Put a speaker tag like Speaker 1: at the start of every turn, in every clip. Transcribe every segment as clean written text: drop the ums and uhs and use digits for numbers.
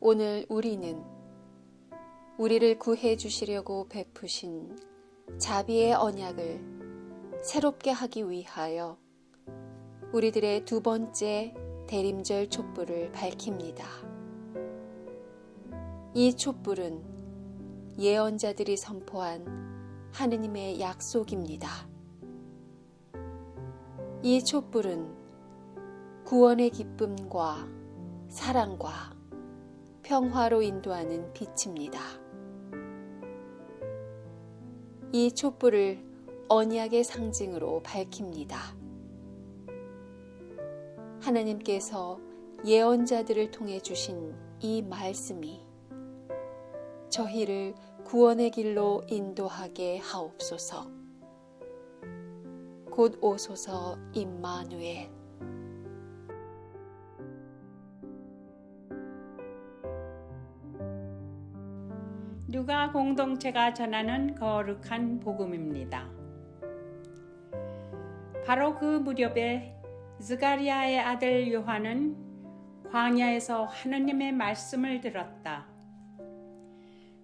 Speaker 1: 오늘 우리는 우리를 구해 주시려고 베푸신 자비의 언약을 새롭게 하기 위하여 우리들의 두 번째 대림절 촛불을 밝힙니다. 이 촛불은 예언자들이 선포한 하느님의 약속입니다. 이 촛불은 구원의 기쁨과 사랑과 평화로 인도하는 빛입니다. 이 촛불을 언약의 상징으로 밝힙니다. 하나님께서 예언자들을 통해 주신 이 말씀이 저희를 구원의 길로 인도하게 하옵소서. 곧 오소서 임마누엘.
Speaker 2: 누가 공동체가 전하는 거룩한 복음입니다. 바로 그 무렵에 스가랴의 아들 요한은 광야에서 하느님의 말씀을 들었다.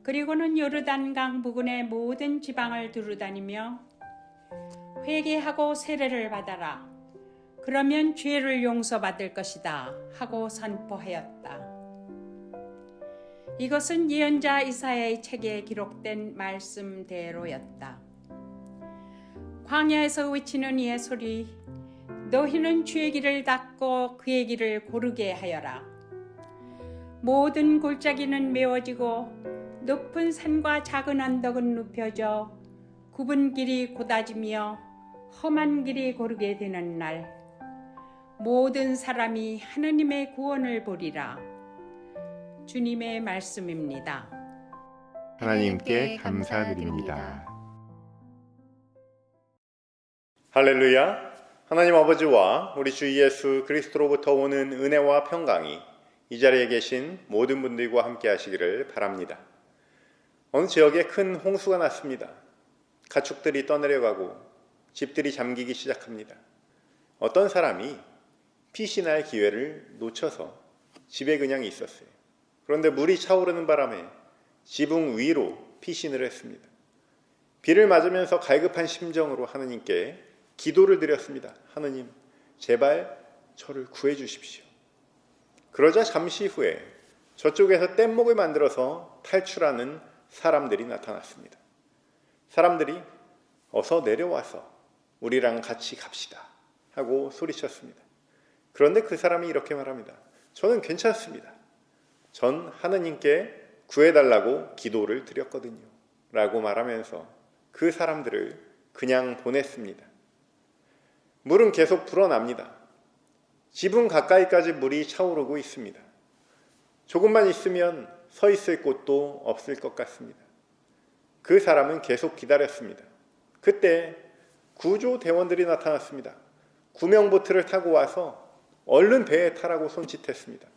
Speaker 2: 그리고는 요르단강 부근의 모든 지방을 두루다니며 회개하고 세례를 받아라. 그러면 죄를 용서받을 것이다 하고 선포하였다. 이것은 예언자 이사야의 책에 기록된 말씀대로였다. 광야에서 외치는 이의 소리, 너희는 주의 길을 닦고 그의 길을 고르게 하여라. 모든 골짜기는 메워지고 높은 산과 작은 언덕은 눕혀져 굽은 길이 곧아지며 험한 길이 고르게 되는 날, 모든 사람이 하느님의 구원을 보리라. 주님의 말씀입니다.
Speaker 3: 하나님께 감사드립니다.
Speaker 4: 할렐루야! 하나님 아버지와 우리 주 예수 그리스도로부터 오는 은혜와 평강이 이 자리에 계신 모든 분들과 함께 하시기를 바랍니다. 어느 지역에 큰 홍수가 났습니다. 가축들이 떠내려가고 집들이 잠기기 시작합니다. 어떤 사람이 피신할 기회를 놓쳐서 집에 그냥 있었어요. 그런데 물이 차오르는 바람에 지붕 위로 피신을 했습니다. 비를 맞으면서 갈급한 심정으로 하느님께 기도를 드렸습니다. 하느님, 제발 저를 구해 주십시오. 그러자 잠시 후에 저쪽에서 뗏목을 만들어서 탈출하는 사람들이 나타났습니다. 사람들이 어서 내려와서 우리랑 같이 갑시다 하고 소리쳤습니다. 그런데 그 사람이 이렇게 말합니다. 저는 괜찮습니다. 전 하느님께 구해달라고 기도를 드렸거든요 라고 말하면서 그 사람들을 그냥 보냈습니다. 물은 계속 불어납니다. 지붕 가까이까지 물이 차오르고 있습니다. 조금만 있으면 서 있을 곳도 없을 것 같습니다. 그 사람은 계속 기다렸습니다. 그때 구조대원들이 나타났습니다. 구명보트를 타고 와서 얼른 배에 타라고 손짓했습니다.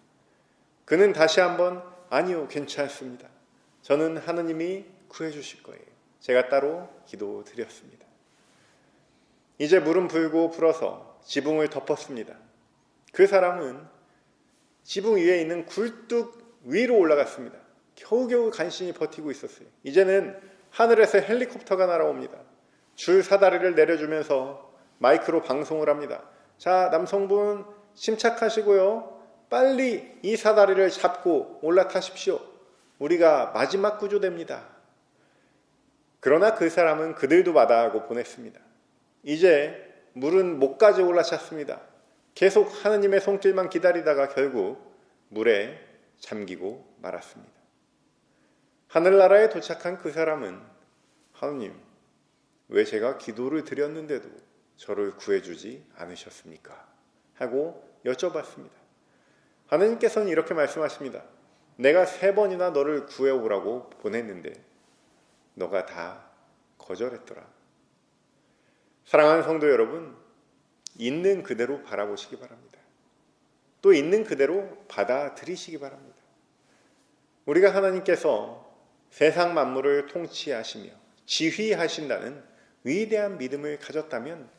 Speaker 4: 그는 다시 한번 아니요, 괜찮습니다. 저는 하느님이 구해주실 거예요. 제가 따로 기도드렸습니다. 이제 물은 불어서 지붕을 덮었습니다. 그 사람은 지붕 위에 있는 굴뚝 위로 올라갔습니다. 겨우겨우 간신히 버티고 있었어요. 이제는 하늘에서 헬리콥터가 날아옵니다. 줄 사다리를 내려주면서 마이크로 방송을 합니다. 자, 남성분 침착하시고요. 빨리 이 사다리를 잡고 올라타십시오. 우리가 마지막 구조대입니다. 그러나 그 사람은 그들도 마다하고 보냈습니다. 이제 물은 목까지 올라찼습니다. 계속 하느님의 손길만 기다리다가 결국 물에 잠기고 말았습니다. 하늘나라에 도착한 그 사람은 하느님, 왜 제가 기도를 드렸는데도 저를 구해주지 않으셨습니까? 하고 여쭤봤습니다. 하느님께서는 이렇게 말씀하십니다. 내가 3번이나 너를 구해오라고 보냈는데 너가 다 거절했더라. 사랑하는 성도 여러분, 있는 그대로 바라보시기 바랍니다. 또 있는 그대로 받아들이시기 바랍니다. 우리가 하나님께서 세상 만물을 통치하시며 지휘하신다는 위대한 믿음을 가졌다면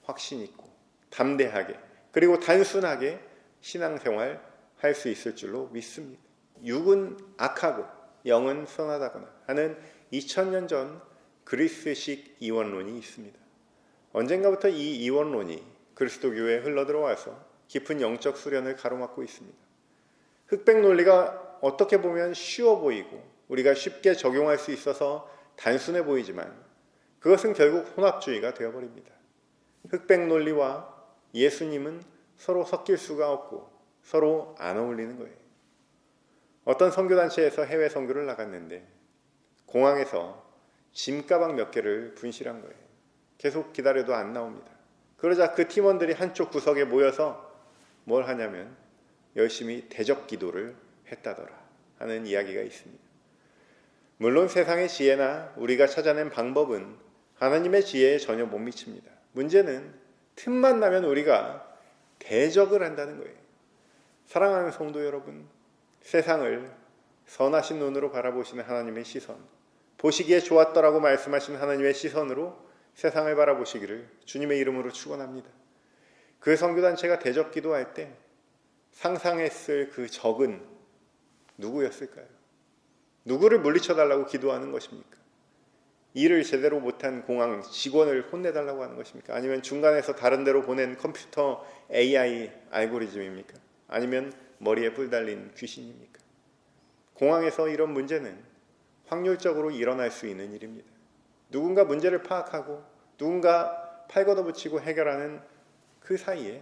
Speaker 4: 확신 있고 담대하게 그리고 단순하게 신앙생활 할 수 있을 줄로 믿습니다. 육은 악하고 영은 선하다거나 하는 2000년 전 그리스식 이원론이 있습니다. 언젠가부터 이 이원론이 그리스도교에 흘러들어와서 깊은 영적 수련을 가로막고 있습니다. 흑백 논리가 어떻게 보면 쉬워 보이고 우리가 쉽게 적용할 수 있어서 단순해 보이지만 그것은 결국 혼합주의가 되어버립니다. 흑백 논리와 예수님은 서로 섞일 수가 없고 서로 안 어울리는 거예요. 어떤 선교단체에서 해외 선교를 나갔는데 공항에서 짐가방 몇 개를 분실한 거예요. 계속 기다려도 안 나옵니다. 그러자 그 팀원들이 한쪽 구석에 모여서 뭘 하냐면 열심히 대적 기도를 했다더라 하는 이야기가 있습니다. 물론 세상의 지혜나 우리가 찾아낸 방법은 하나님의 지혜에 전혀 못 미칩니다. 문제는 틈만 나면 우리가 대적을 한다는 거예요. 사랑하는 성도 여러분, 세상을 선하신 눈으로 바라보시는 하나님의 시선, 보시기에 좋았더라고 말씀하신 하나님의 시선으로 세상을 바라보시기를 주님의 이름으로 축원합니다. 그 선교단체가 대적 기도할 때 상상했을 그 적은 누구였을까요? 누구를 물리쳐달라고 기도하는 것입니까? 일을 제대로 못한 공항 직원을 혼내달라고 하는 것입니까? 아니면 중간에서 다른 데로 보낸 컴퓨터 AI 알고리즘입니까? 아니면 머리에 뿔 달린 귀신입니까? 공항에서 이런 문제는 확률적으로 일어날 수 있는 일입니다. 누군가 문제를 파악하고 누군가 팔 걷어붙이고 해결하는 그 사이에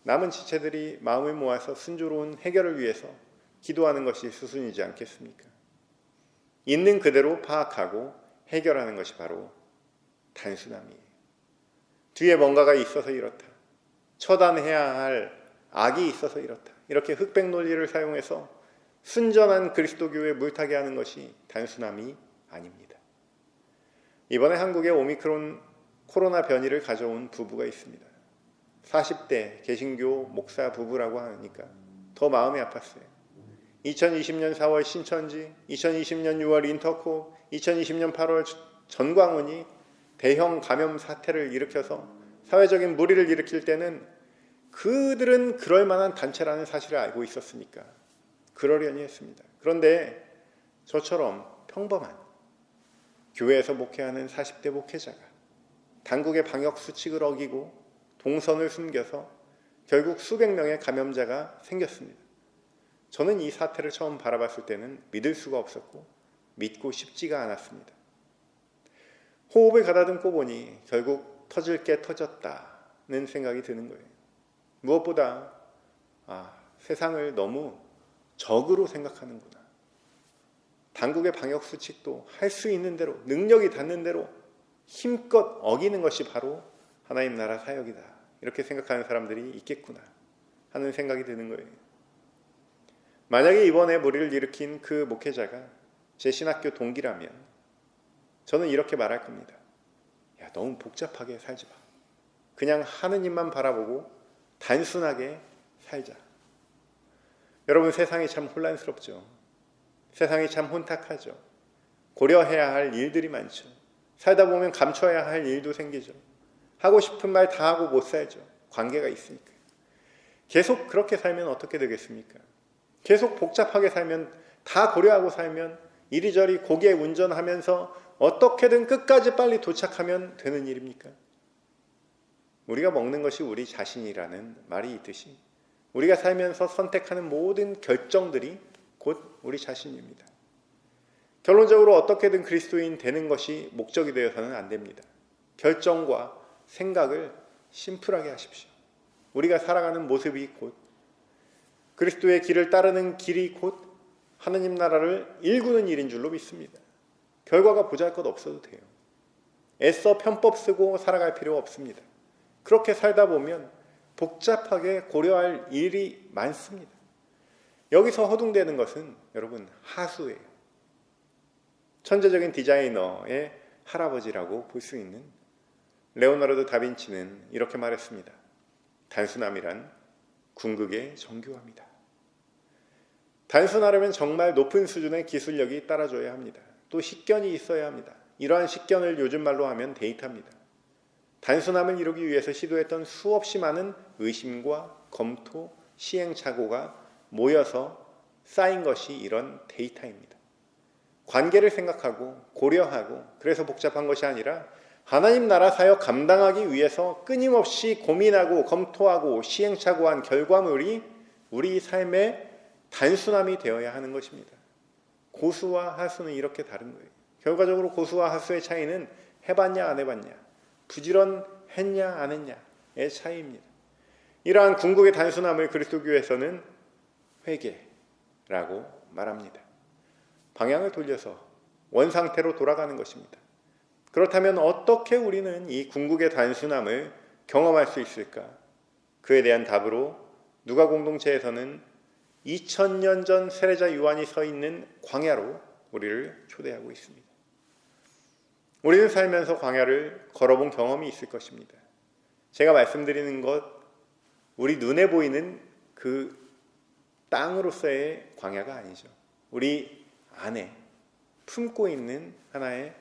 Speaker 4: 남은 지체들이 마음을 모아서 순조로운 해결을 위해서 기도하는 것이 수순이지 않겠습니까? 있는 그대로 파악하고 해결하는 것이 바로 단순함이에요. 뒤에 뭔가가 있어서 이렇다. 처단해야 할 악이 있어서 이렇다. 이렇게 흑백 논리를 사용해서 순전한 그리스도교에 물타게 하는 것이 단순함이 아닙니다. 이번에 한국에 오미크론 코로나 변이를 가져온 부부가 있습니다. 40대 개신교 목사 부부라고 하니까 더 마음이 아팠어요. 2020년 4월 신천지, 2020년 6월 인터코, 2020년 8월 전광훈이 대형 감염 사태를 일으켜서 사회적인 무리를 일으킬 때는 그들은 그럴 만한 단체라는 사실을 알고 있었으니까 그러려니 했습니다. 그런데 저처럼 평범한 교회에서 목회하는 40대 목회자가 당국의 방역 수칙을 어기고 동선을 숨겨서 결국 수백 명의 감염자가 생겼습니다. 저는 이 사태를 처음 바라봤을 때는 믿을 수가 없었고 믿고 싶지가 않았습니다. 호흡을 가다듬고 보니 결국 터질 게 터졌다는 생각이 드는 거예요. 무엇보다 세상을 너무 적으로 생각하는구나. 당국의 방역 수칙도 할 수 있는 대로 능력이 닿는 대로 힘껏 어기는 것이 바로 하나님 나라 사역이다. 이렇게 생각하는 사람들이 있겠구나 하는 생각이 드는 거예요. 만약에 이번에 무리를 일으킨 그 목회자가 제 신학교 동기라면 저는 이렇게 말할 겁니다. 야, 너무 복잡하게 살지 마. 그냥 하느님만 바라보고 단순하게 살자. 여러분, 세상이 참 혼란스럽죠. 세상이 참 혼탁하죠. 고려해야 할 일들이 많죠. 살다 보면 감춰야 할 일도 생기죠. 하고 싶은 말 다 하고 못 살죠. 관계가 있으니까요. 계속 그렇게 살면 어떻게 되겠습니까? 계속 복잡하게 살면, 다 고려하고 살면 이리저리 고개 운전하면서 어떻게든 끝까지 빨리 도착하면 되는 일입니까? 우리가 먹는 것이 우리 자신이라는 말이 있듯이 우리가 살면서 선택하는 모든 결정들이 곧 우리 자신입니다. 결론적으로 어떻게든 그리스도인 되는 것이 목적이 되어서는 안 됩니다. 결정과 생각을 심플하게 하십시오. 우리가 살아가는 모습이 곧 그리스도의 길을 따르는 길이 곧 하나님 나라를 일구는 일인 줄로 믿습니다. 결과가 보잘것 없어도 돼요. 애써 편법 쓰고 살아갈 필요 없습니다. 그렇게 살다 보면 복잡하게 고려할 일이 많습니다. 여기서 허둥대는 것은 여러분 하수예요. 천재적인 디자이너의 할아버지라고 볼 수 있는 레오나르도 다빈치는 이렇게 말했습니다. 단순함이란 궁극의 정교함이다. 단순하려면 정말 높은 수준의 기술력이 따라줘야 합니다. 또 식견이 있어야 합니다. 이러한 식견을 요즘 말로 하면 데이터입니다. 단순함을 이루기 위해서 시도했던 수없이 많은 의심과 검토, 시행착오가 모여서 쌓인 것이 이런 데이터입니다. 관계를 생각하고 고려하고 그래서 복잡한 것이 아니라 하나님 나라 사역 감당하기 위해서 끊임없이 고민하고 검토하고 시행착오한 결과물이 우리 삶의 단순함이 되어야 하는 것입니다. 고수와 하수는 이렇게 다른 거예요. 결과적으로 고수와 하수의 차이는 해봤냐 안 해봤냐, 부지런했냐 안 했냐의 차이입니다. 이러한 궁극의 단순함을 그리스도교에서는 회개라고 말합니다. 방향을 돌려서 원상태로 돌아가는 것입니다. 그렇다면 어떻게 우리는 이 궁극의 단순함을 경험할 수 있을까? 그에 대한 답으로 누가 공동체에서는 2000년 전 세례자 요한이 서 있는 광야로 우리를 초대하고 있습니다. 우리는 살면서 광야를 걸어본 경험이 있을 것입니다. 제가 말씀드리는 것, 우리 눈에 보이는 그 땅으로서의 광야가 아니죠. 우리 안에 품고 있는 하나의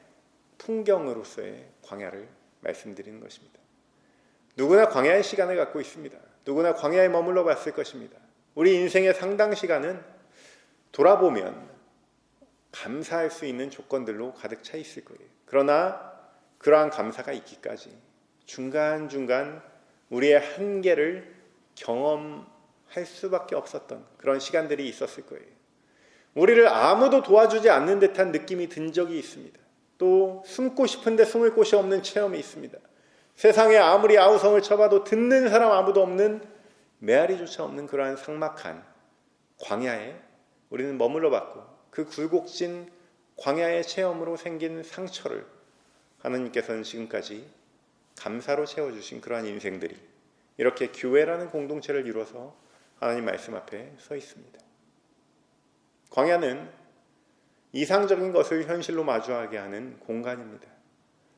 Speaker 4: 풍경으로서의 광야를 말씀드리는 것입니다. 누구나 광야의 시간을 갖고 있습니다. 누구나 광야에 머물러 봤을 것입니다. 우리 인생의 상당 시간은 돌아보면 감사할 수 있는 조건들로 가득 차 있을 거예요. 그러나 그러한 감사가 있기까지 중간중간 우리의 한계를 경험할 수밖에 없었던 그런 시간들이 있었을 거예요. 우리를 아무도 도와주지 않는 듯한 느낌이 든 적이 있습니다. 또 숨고 싶은데 숨을 곳이 없는 체험이 있습니다. 세상에 아무리 아우성을 쳐봐도 듣는 사람 아무도 없는, 메아리조차 없는 그러한 삭막한 광야에 우리는 머물러 봤고, 그 굴곡진 광야의 체험으로 생긴 상처를 하나님께서는 지금까지 감사로 채워주신 그러한 인생들이 이렇게 교회라는 공동체를 이루어서 하나님 말씀 앞에 서 있습니다. 광야는 이상적인 것을 현실로 마주하게 하는 공간입니다.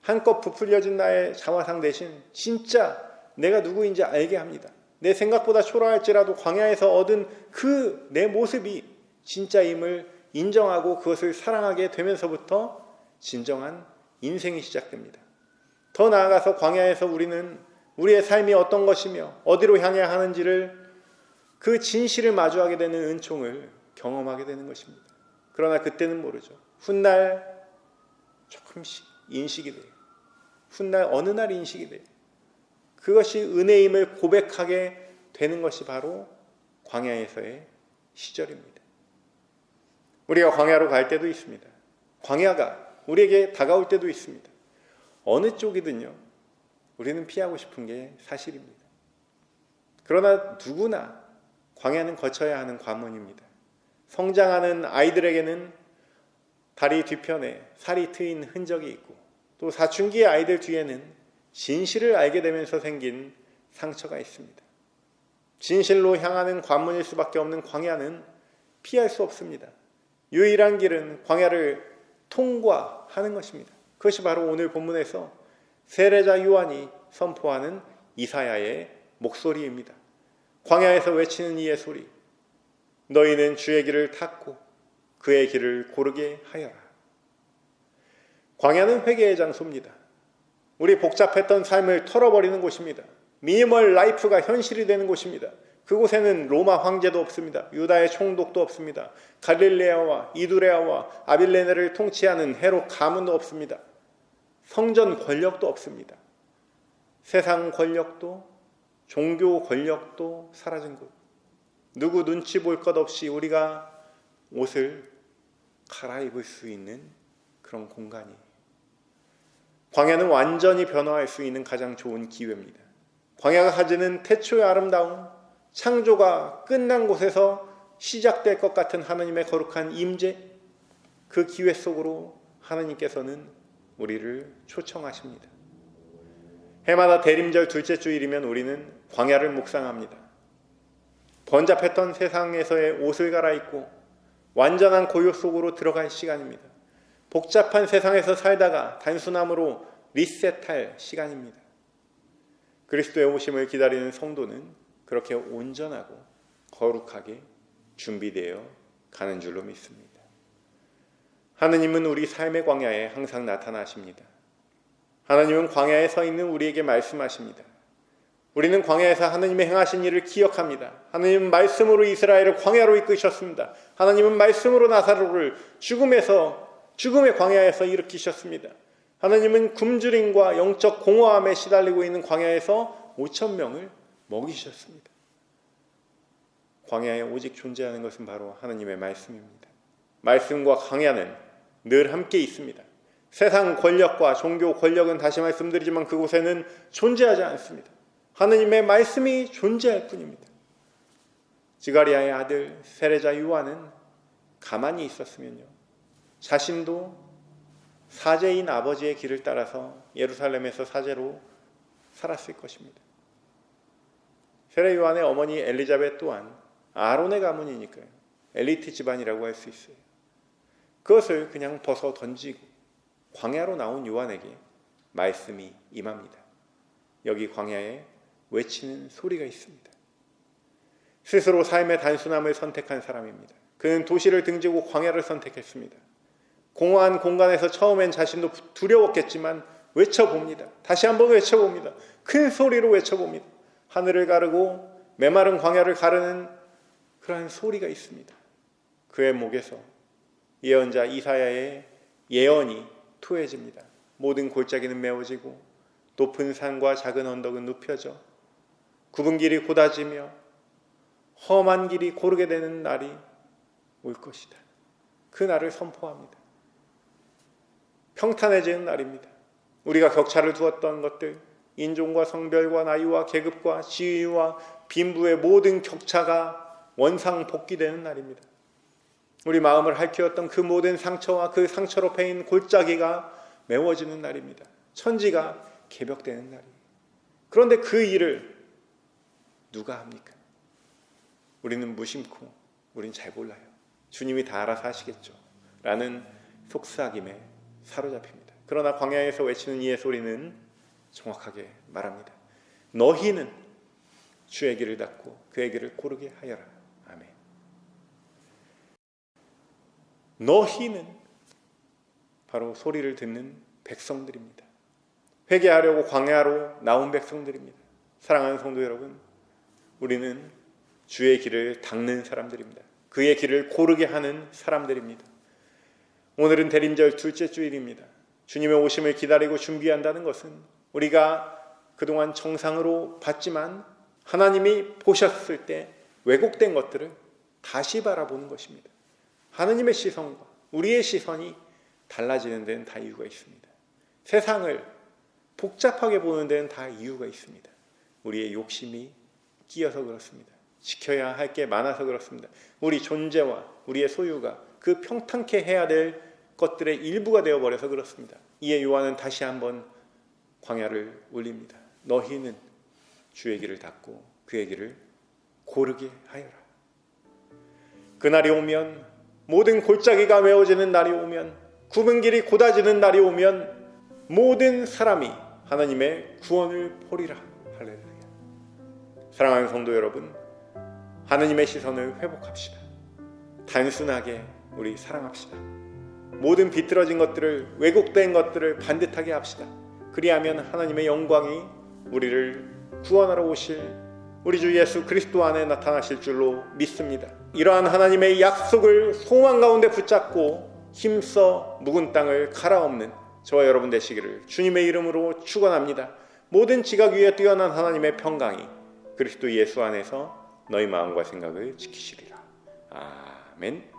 Speaker 4: 한껏 부풀려진 나의 자화상 대신 진짜 내가 누구인지 알게 합니다. 내 생각보다 초라할지라도 광야에서 얻은 그 내 모습이 진짜임을 인정하고 그것을 사랑하게 되면서부터 진정한 인생이 시작됩니다. 더 나아가서 광야에서 우리는 우리의 삶이 어떤 것이며 어디로 향해야 하는지를, 그 진실을 마주하게 되는 은총을 경험하게 되는 것입니다. 그러나 그때는 모르죠. 훗날 조금씩 인식이 돼요. 훗날 어느 날 인식이 돼요. 그것이 은혜임을 고백하게 되는 것이 바로 광야에서의 시절입니다. 우리가 광야로 갈 때도 있습니다. 광야가 우리에게 다가올 때도 있습니다. 어느 쪽이든요, 우리는 피하고 싶은 게 사실입니다. 그러나 누구나 광야는 거쳐야 하는 관문입니다. 성장하는 아이들에게는 다리 뒤편에 살이 트인 흔적이 있고, 또 사춘기의 아이들 뒤에는 진실을 알게 되면서 생긴 상처가 있습니다. 진실로 향하는 관문일 수밖에 없는 광야는 피할 수 없습니다. 유일한 길은 광야를 통과하는 것입니다. 그것이 바로 오늘 본문에서 세례자 요한이 선포하는 이사야의 목소리입니다. 광야에서 외치는 이의 소리, 너희는 주의 길을 탔고 그의 길을 고르게 하여라. 광야는 회개의 장소입니다. 우리 복잡했던 삶을 털어버리는 곳입니다. 미니멀 라이프가 현실이 되는 곳입니다. 그곳에는 로마 황제도 없습니다. 유다의 총독도 없습니다. 갈릴레아와 이두레아와 아빌레네를 통치하는 헤롯 가문도 없습니다. 성전 권력도 없습니다. 세상 권력도, 종교 권력도 사라진 곳. 누구 눈치 볼 것 없이 우리가 옷을 갈아입을 수 있는 그런 공간이, 광야는 완전히 변화할 수 있는 가장 좋은 기회입니다. 광야가 가지는 태초의 아름다움, 창조가 끝난 곳에서 시작될 것 같은 하나님의 거룩한 임재, 그 기회 속으로 하나님께서는 우리를 초청하십니다. 해마다 대림절 둘째 주일이면 우리는 광야를 묵상합니다. 번잡했던 세상에서의 옷을 갈아입고 완전한 고요 속으로 들어갈 시간입니다. 복잡한 세상에서 살다가 단순함으로 리셋할 시간입니다. 그리스도의 오심을 기다리는 성도는 그렇게 온전하고 거룩하게 준비되어 가는 줄로 믿습니다. 하느님은 우리 삶의 광야에 항상 나타나십니다. 하나님은 광야에 서 있는 우리에게 말씀하십니다. 우리는 광야에서 하나님의 행하신 일을 기억합니다. 하나님은 말씀으로 이스라엘을 광야로 이끄셨습니다. 하나님은 말씀으로 나사로를 죽음의 광야에서 일으키셨습니다. 하나님은 굶주림과 영적 공허함에 시달리고 있는 광야에서 5,000명을 먹이셨습니다. 광야에 오직 존재하는 것은 바로 하나님의 말씀입니다. 말씀과 광야는 늘 함께 있습니다. 세상 권력과 종교 권력은 다시 말씀드리지만 그곳에는 존재하지 않습니다. 하나님의 말씀이 존재할 뿐입니다. 지가리아의 아들 세례자 요한은 가만히 있었으면요, 자신도 사제인 아버지의 길을 따라서 예루살렘에서 사제로 살았을 것입니다. 세례 요한의 어머니 엘리자벳 또한 아론의 가문이니까요, 엘리트 집안이라고 할 수 있어요. 그것을 그냥 벗어 던지고 광야로 나온 요한에게 말씀이 임합니다. 여기 광야에 외치는 소리가 있습니다. 스스로 삶의 단순함을 선택한 사람입니다. 그는 도시를 등지고 광야를 선택했습니다. 공허한 공간에서 처음엔 자신도 두려웠겠지만 외쳐봅니다. 다시 한번 외쳐봅니다. 큰 소리로 외쳐봅니다. 하늘을 가르고 메마른 광야를 가르는 그러한 소리가 있습니다. 그의 목에서 예언자 이사야의 예언이 토해집니다. 모든 골짜기는 메워지고 높은 산과 작은 언덕은 눕혀져 굽은 길이 곧아지며 험한 길이 고르게 되는 날이 올 것이다. 그 날을 선포합니다. 평탄해지는 날입니다. 우리가 격차를 두었던 것들, 인종과 성별과 나이와 계급과 지위와 빈부의 모든 격차가 원상복귀되는 날입니다. 우리 마음을 핥히었던 그 모든 상처와 그 상처로 패인 골짜기가 메워지는 날입니다. 천지가 개벽되는 날이에요. 그런데 그 일을 누가 합니까? 우리는 무심코, 우린 잘 몰라요. 주님이 다 알아서 하시겠죠 라는 속삭임에 사로잡힙니다. 그러나 광야에서 외치는 이의 소리는 정확하게 말합니다. 너희는 주의 길을 닫고 그의 길을 고르게 하여라. 아멘. 너희는 바로 소리를 듣는 백성들입니다. 회개하려고 광야로 나온 백성들입니다. 사랑하는 성도 여러분, 우리는 주의 길을 닦는 사람들입니다. 그의 길을 고르게 하는 사람들입니다. 오늘은 대림절 둘째 주일입니다. 주님의 오심을 기다리고 준비한다는 것은 우리가 그동안 정상으로 봤지만 하나님이 보셨을 때 왜곡된 것들을 다시 바라보는 것입니다. 하나님의 시선과 우리의 시선이 달라지는 데는 다 이유가 있습니다. 세상을 복잡하게 보는 데는 다 이유가 있습니다. 우리의 욕심이 끼어서 그렇습니다. 지켜야 할 게 많아서 그렇습니다. 우리 존재와 우리의 소유가 그 평탄케 해야 될 것들의 일부가 되어버려서 그렇습니다. 이에 요한은 다시 한번 광야를 울립니다. 너희는 주의 길을 닫고 그의 길을 고르게 하여라. 그날이 오면, 모든 골짜기가 메워지는 날이 오면, 굽은 길이 곧아지는 날이 오면 모든 사람이 하나님의 구원을 보리라. 할렐루야. 사랑하는 성도 여러분, 하나님의 시선을 회복합시다. 단순하게 우리 사랑합시다. 모든 비틀어진 것들을, 왜곡된 것들을 반듯하게 합시다. 그리하면 하나님의 영광이 우리를 구원하러 오실 우리 주 예수 그리스도 안에 나타나실 줄로 믿습니다. 이러한 하나님의 약속을 소망 가운데 붙잡고 힘써 묵은 땅을 갈아엎는 저와 여러분 되시기를 주님의 이름으로 축원합니다. 모든 지각 위에 뛰어난 하나님의 평강이 그리스도 예수 안에서 너희 마음과 생각을 지키시리라. 아멘.